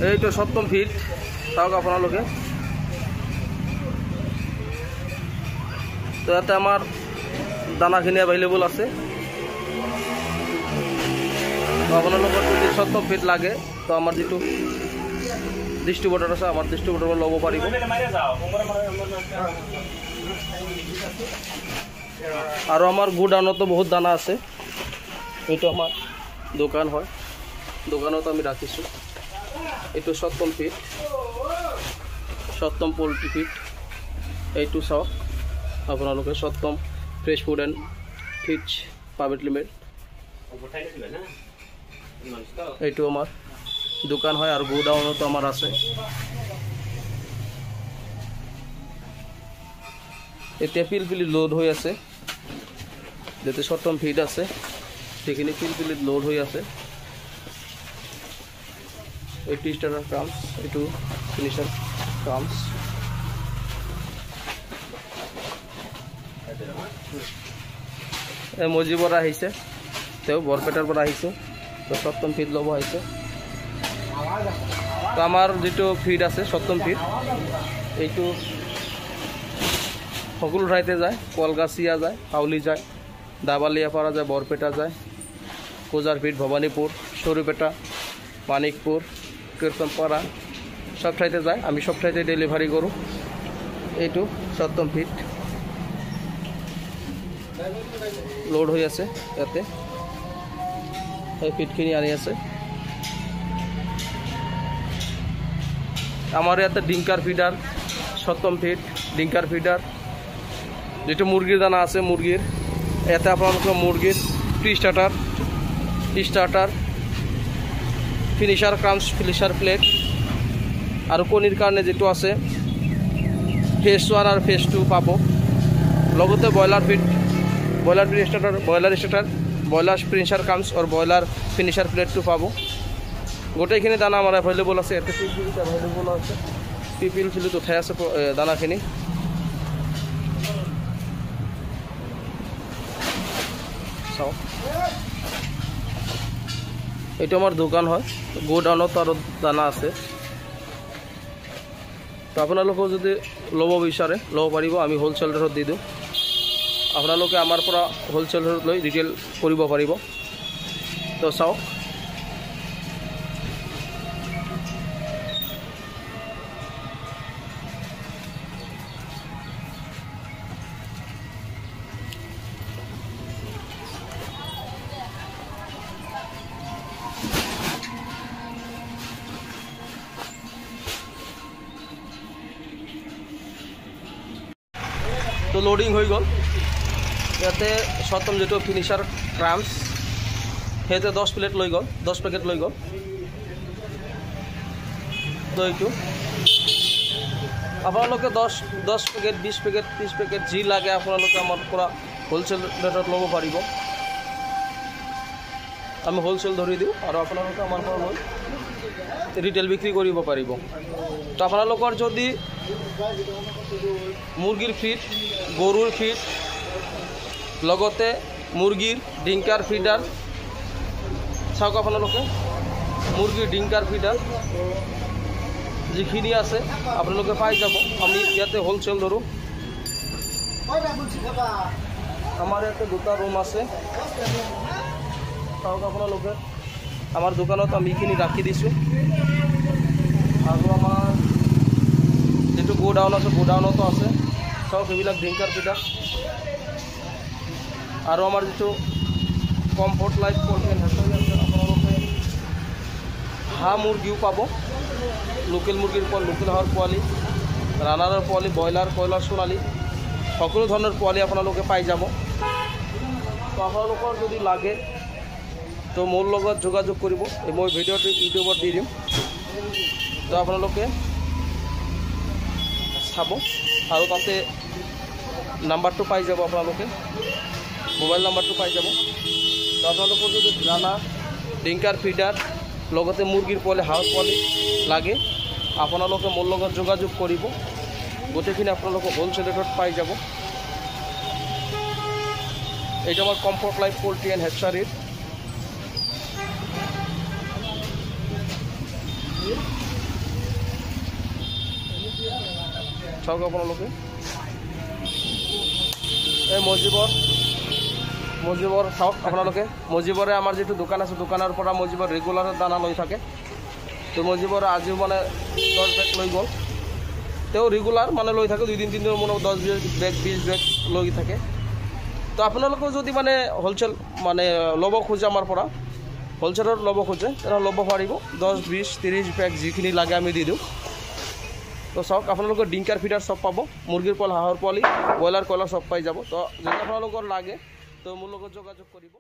এইটো 7ম ফিট চাওক আপোনালোকে। তো ইয়াতে আমাৰ দানাখিনি এভেইলেবল আছে। তো আপোনালোকৰ যদি 7ম ফিট লাগে তো আমাৰ যিটো ডিষ্ট্ৰিবিউটৰ আছে আমাৰ ডিষ্ট্ৰিবিউটৰ ল'ব পাৰিব। আৰু আমাৰ গোডাউনতো বহুত দানা আছে। এইটো আমাৰ দোকান হয়, দোকানত আমি ৰাখিছোঁ। এইটো 7ম ফিট, 7ম পোল্ট্ৰি ফিট। এইটো চাওক আপোনালোকে 7ম fresh food and feeds private limited. এইটো আমাৰ দোকান হয় আৰু গোডাউনতো আমাৰ আছে। এতিয়া পিলপিলিত লোড হৈ আছে, যাতে 7ম ফিট আছে সেইখিনি পিলপিলিত লোড হৈ আছে। এইটো স্টাৰ্টাৰ ক্ৰামছ, এইটো ফিনিচাৰ ক্ৰামছ। মজিৰ পৰা আহিছে, তেওঁ বৰপেটাৰ পৰা আহিছে। তো 7ম ফিট ল'ব আহিছে। তো আমাৰ যিটো ফিড আছে 7ম ফিট, এইটো সকলো ঠাইতে যায়। কলগাছিয়া যায়, হাউলি যায়, দাবালিয়া পাৰা যায়, বৰপেটা যায়, কোজাৰ ফিট, ভবানীপুৰ, সৰুপেটা, মানিকপুৰ, কীৰ্তনপাৰা, সব ঠাইতে যায়। আমি সব ঠাইতে ডেলিভাৰী কৰোঁ। এইটো 7ম ফিট লোড হৈ আছে ইয়াতে। এই ফিটখিনি আনি আছে। আমাৰ ইয়াতে ডিংকাৰ ফিডাৰ 7ম ফিট, ডিংকাৰ ফিডাৰ। যেটো মুরগির দানা আছে মুরগির, এতে আপনাদের মুরগির প্রি স্টার্টার ফিনিশার ক্রাঞ্চ ফিনিশার প্লেট আর কণীর কারণে যেটো আছে ফেজ 1 আর ফেজ 2 পাবো। লগতে ব্রয়লার স্টার্টার ব্রয়লার ফিনিশার ক্রাঞ্চ আর ব্রয়লার ফিনিশার প্লেট 2 পাবো। গোটেইখিনি দানা আমার এভেইলেবল আছে। এতে পিপিল এভেইলেবল আছে, পিপিল ফিলিত উঠাই আছে দানাখিনি। চাও এইটো আমার দোকান হয়, গোডাউনত আর দানা আছে। তো আপোনালোকে যদি ল'ব বিচাৰে ল'ব পাৰিব, আমি হোলসেল ৰেটত দি দিওঁ। আপোনালোকে আমাৰ পৰা হোলসেল ৰেটত লৈ ৰিটেল কৰিব পাৰিব। তো চাওক তো লোডিং হৈ গ'ল। ইয়াতে 7ম যেটো ফিনিশার ক্রাম্স সেইতে 10 প্লেট লৈ গ'ল, 10 পেকেট লৈ গ'ল। তো এইটো আপোনালোকে 10 পেকেট 20 পেকেট 30 পেকেট যি লাগে আপোনালোকে আমাৰ পৰা হোলসেল ৰেটত ল'ব পাৰিব। আমি হোলসেল ধৰি দিওঁ আৰু আপোনালোকে আমাৰ পৰা লৈ ৰিটেল বিক্ৰী কৰিব পাৰিব। তো আপোনালোকৰ যদি মুরগির ফিড, গরুর ফিড, লগতে মুরগির ডিংকার ফিডার চাওক আপোনালোকে মুরগির ডিংকার ফিডার যিখিনি আছে আপোনালোকে পাই যাব। আমি ইয়াতে হোলসেল ধৰোঁ। আমাৰ ইয়াতে দুটা ৰুম আছে। চাওক আপোনালোকে আমাৰ দোকানত আমি এইখিনি ৰাখি দিছোঁ। আৰু আমাৰ যেটো গোডাউন আছে গোডাউনতো আছে। চাওক এইবিলাক ডিংকাৰ ফিডাৰ। আৰু আমাৰ যেটো কমফৰ্ট লাইফ পোল্ট্ৰি এণ্ড হেচাৰী আছে, আপোনালোকে হাঁহ মুৰ্গীও পাব। লোকেল মুৰ্গীৰ লোকেল হাঁহৰ পোৱালি, ৰানাৰৰ পোৱালি, ব্ৰইলাৰ, কয়লাৰ, সোণালী সকলো ধৰণৰ পোৱালি আপোনালোকে পাই যাব। তো আপোনালোকৰ যদি লাগে তো মোৰ লগত যোগাযোগ কৰিব। মই ভিডিঅ'টো ইউটিউবত দি দিম। তো আপোনালোকে চাব আৰু তাতে নাম্বাৰটো পাই যাব, আপোনালোকে মোবাইল নাম্বাৰটো পাই যাব। তো আপোনালোকৰ যদি দানা, ডিংকাৰ ফিডাৰ লগতে মুৰ্গীৰ পোৱালি, হাঁহৰ পোৱালি লাগে আপোনালোকে মোৰ লগত যোগাযোগ কৰিব। গোটেইখিনি আপোনালোকে হোলসেল ৰেটত পাই যাব। এইটো আমাৰ কমফৰ্ট লাইফ পোল্ট্ৰি এণ্ড হেচাৰীৰ চাওক আপোনালোকে এই মজিবৰ চাওক আপোনালোকে মজিবৰে আমাৰ যিটো দোকান আছে দোকানৰ পৰা মজিবৰ ৰেগুলাৰ দানা লৈ থাকে তো মজিবৰ আজিও মানে 10 বেগ লৈ গ'ল তেওঁ ৰেগুলাৰ মানে লৈ থাকে 2 দিন 3 দিনৰ মূৰত 10 বেগ 20 বেগ লৈ থাকে তো আপোনালোকে যদি মানে হোলচেল মানে ল'ব খোজে আমাৰ পৰা হোলচেলত ল'ব খোজে তেনে ল'ব পাৰিব 10 20 30 বেগ যিখিনি লাগে আমি দি দিওঁ তো চাওক আপোনালোকৰ ডিংকাৰ ফিডাৰ সব পাব মুৰ্গীৰ পোৱালি হাঁহৰ পোৱালি ব্ৰইলাৰ কয়লাৰ সব পাই যাব তো যদি আপোনালোকৰ লাগে তো মোৰ লগত যোগাযোগ কৰিব